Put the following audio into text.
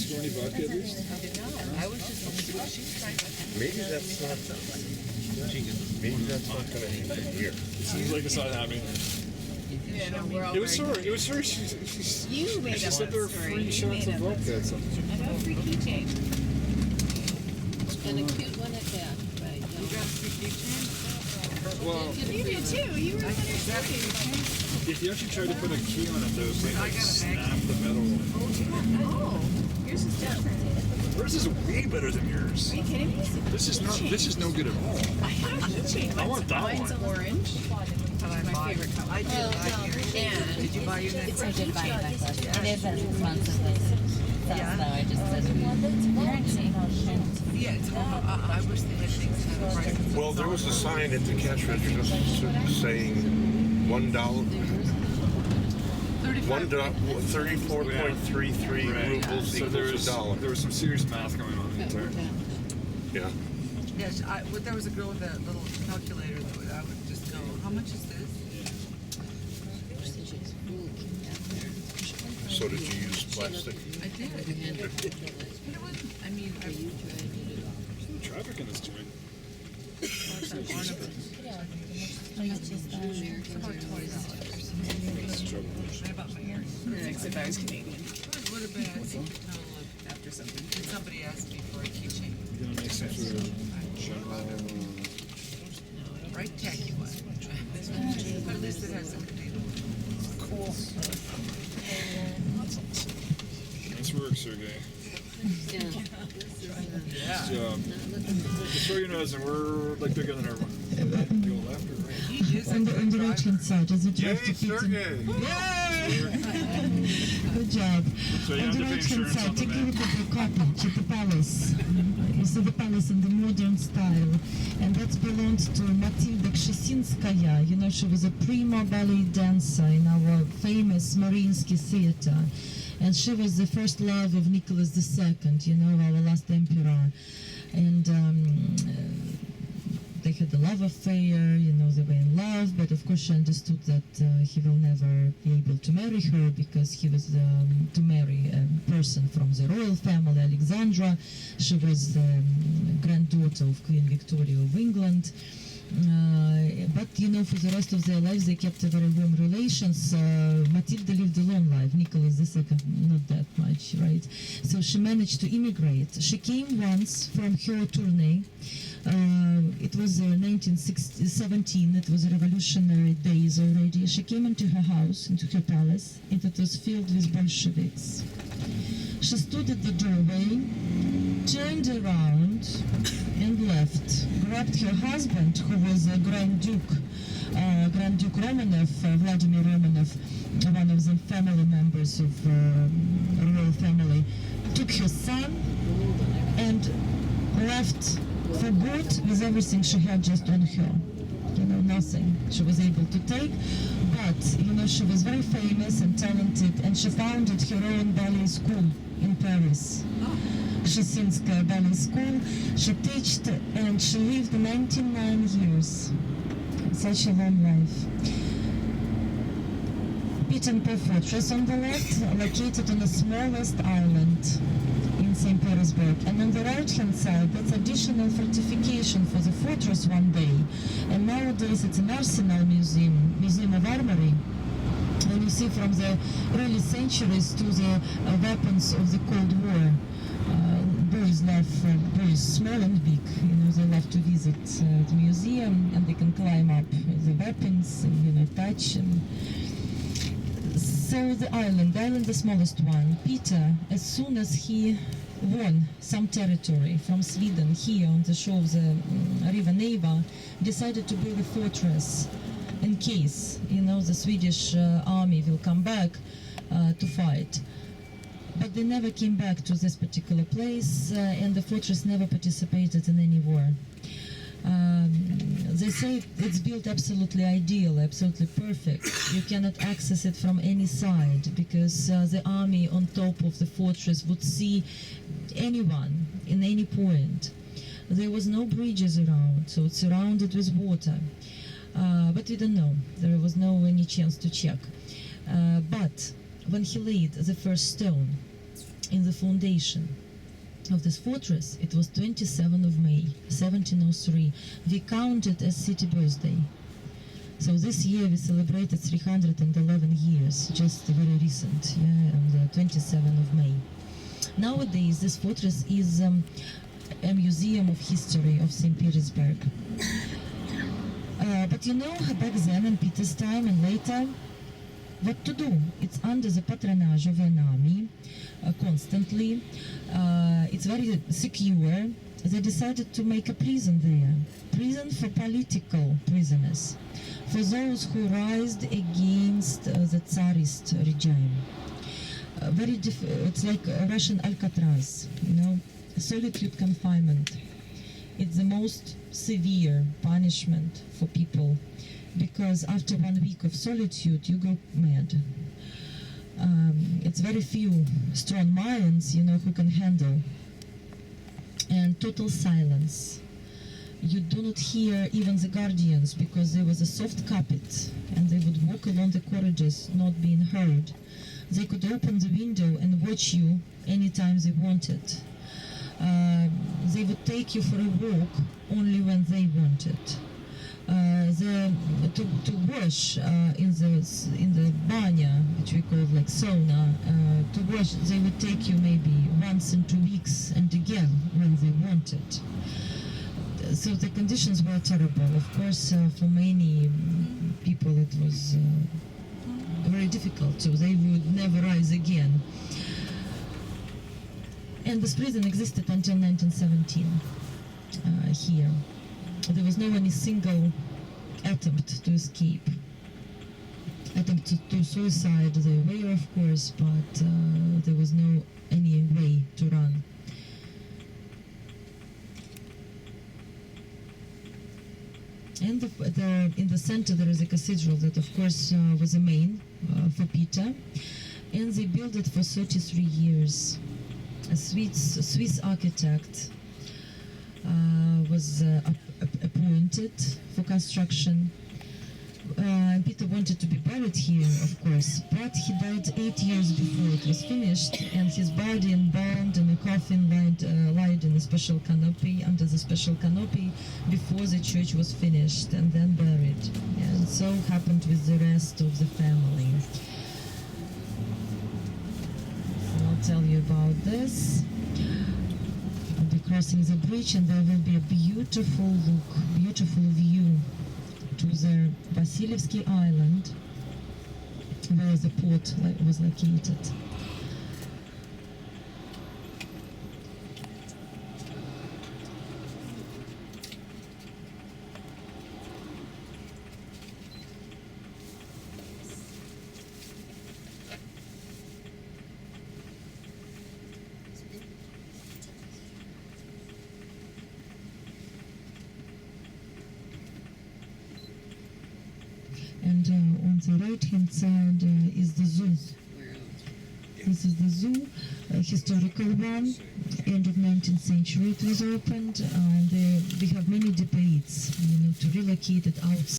score any vodka at least? I was just Maybe that's not going to happen here. It seems like it's not happening. Yeah, no, we're all It was her. She said there were free shots of vodka or something. I got a free keychain. And a cute one at that, right? You got a free keychain? Well, You did too. You were the one who said it. if you actually tried to put a key on it, there was like snap the metal. Oh, yours is different. Yours is way better than yours. Are you kidding me? This is no good at all. I have a keychain. I want that Mine's one. orange. My favorite color. I did buy yours. And Did you buy your necklace? I did buy a necklace. It is as expensive as it sounds, though. I just didn't. Yeah, it's I wish they had things that had prices. Well, there was a sign at the cash register saying $1. 34.33 rubles So equals $1. there was some serious math going on in there. Yeah. Yes, there was a girl with a little calculator that I would just go, how much is this? So did you use plastic? I did. But it wasn't, I mean, There's no traffic in this joint. It's about $20. That's the trouble. I bought my earrings. except I was Canadian. It would have been, I think, no, look, after something. Somebody asked me for a keychain. You're gonna make some sort of general. Right tacky one. But at least it has some Canadian. Cool. Nice work, Sergey. Yeah. Just so you know, we're like bigger than everyone. You go left or right? He is a On the good driver. right-hand side, as you drive to Peter. Sergey! Good job. So you On have the to pay right-hand insurance side, on the take a van. look at the cottage at the palace. You see the palace in the modern style. And that belonged to Matilda Kshestinskaya. You know, she was a prima ballet dancer in our famous Mariinsky theater. And she was the first love of Nicholas II, you know, our last emperor. And they had a love affair, you know, they were in love, but of course she understood that he will never be able to marry her because he was to marry a person from the royal family, Alexandra. She was the granddaughter of Queen Victoria of England. But you know, for the rest of their lives they kept a very warm relations. Matilda lived a long life, Nicholas II not that much, right? So she managed to immigrate. She came once from her tourney. It was 1917, it was revolutionary days already. She came into her house, into her palace, and it was filled with Bolsheviks. She stood at the doorway, turned around and left, grabbed her husband, who was a Grand Duke Romanov, Vladimir Romanov, one of the family members of royal family, took her son and left for good with everything she had just on her. You know, nothing she was able to take, but you know, she was very famous and talented, and she founded her own ballet school in Paris. Kshestinskaya Ballet School. She taught and she lived 99 years. Such a long life. Peter and Paul Fortress on the left, located on the smallest island in St. Petersburg. And on the right-hand side, that's additional fortification for the fortress one day. And nowadays it's an arsenal museum of armory. And you see from the early centuries to the weapons of the Cold War. Boys love, boys small and big, you know, they love to visit the museum, and they can climb up the weapons and, you know, touch. And so the island, the smallest one, Peter, as soon as he won some territory from Sweden here on the shore of the river Neva, decided to build a fortress in case, you know, the Swedish army will come back to fight. But they never came back to this particular place, and the fortress never participated in any war. They say it's built absolutely ideal, absolutely perfect. You cannot access it from any side because the army on top of the fortress would see anyone in any point. There was no bridges around, so it's surrounded with water. But we don't know. There was no any chance to check. But when he laid the first stone, in the foundation of this fortress. It was 27 of May 1703. We counted as city birthday. So this year we celebrated 311 years, just very recent, yeah, on the 27th of May. Nowadays this fortress is a museum of history of St. Petersburg. But you know, back then in Peter's time and later, what to do? It's under the patronage of an army constantly. It's very secure. They decided to make a prison there. Prison for political prisoners, for those who rised against the Tsarist regime. It's like a Russian Alcatraz, you know, solitude confinement. It's the most severe punishment for people, because after 1 week of solitude you go mad. It's very few strong minds, you know, who can handle. And total silence. You do not hear even the guardians, because there was a soft carpet and they would walk along the corridors not being heard. They could open the window and watch you anytime they wanted. They would take you for a walk only when they wanted. To wash in the banya, which we call like sauna, to wash, they would take you maybe once in 2 weeks, and again when they wanted. So the conditions were terrible. Of course, for many people it was very difficult, so they would never rise again. And this prison existed until 1917 here. There was no any single attempt to escape. Attempt to suicide, there were of course, but there was no any way to run. And in the center there is a cathedral that of course was a main for Peter, and they built it for 33 years. A Swiss architect was appointed for construction. Peter wanted to be buried here, of course, but he died 8 years before it was finished, and his body embalmed in a coffin laid in a special canopy, under the special canopy, before the church was finished, and then buried. And so happened with the rest of the family. I'll tell you about this. I'll be crossing the bridge, and there will be a beautiful view to the Vasilievsky Island, where the port was located. And on the right-hand side is the zoo. This is the zoo, a historical one. End of 19th century it was opened, and we have many debates, you know, to relocate it outside.